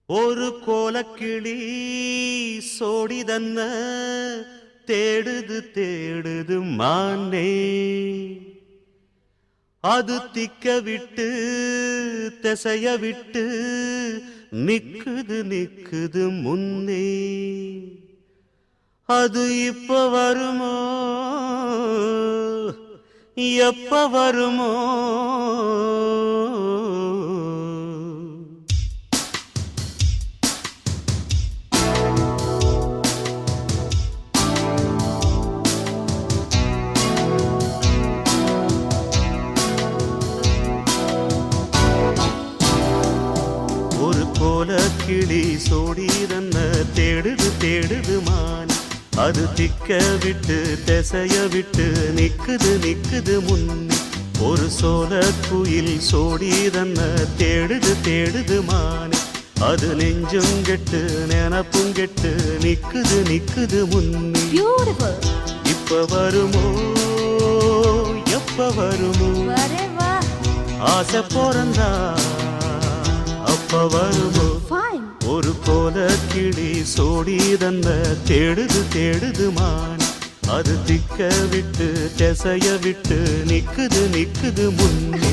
ஒரு கோலக்கிளி சோடிதன்ன தேடுது தேடுது மானே. அது திக்க விட்டு திசைய விட்டு நிக்குது நிக்குது முன்னே. அது இப்ப வருமோ எப்ப வருமோ. ஒரு கோலக்கிளி சோடிதன்ன தேடுது தேடுது மான். அது திக்க விட்டு திசைய விட்டு நிக்குது நிக்குது முன்னே. ஒரு சோல குயில் சோடிதன்ன தேடுது தேடுது மான். அது நெஞ்சும் கெட்டு நினப்பும் கெட்டு நிக்குது நிக்குது முன்னே. இப்ப வருமோ எப்ப வருமோ. ஆசை போறந்தா அப்ப வருமோ. ஒரு கோலக்கிளி சோடிதன்ன தேடுது தேடுது மான். அது திக்க விட்டு திசைய விட்டு நிக்குது நிக்குது முன்னே.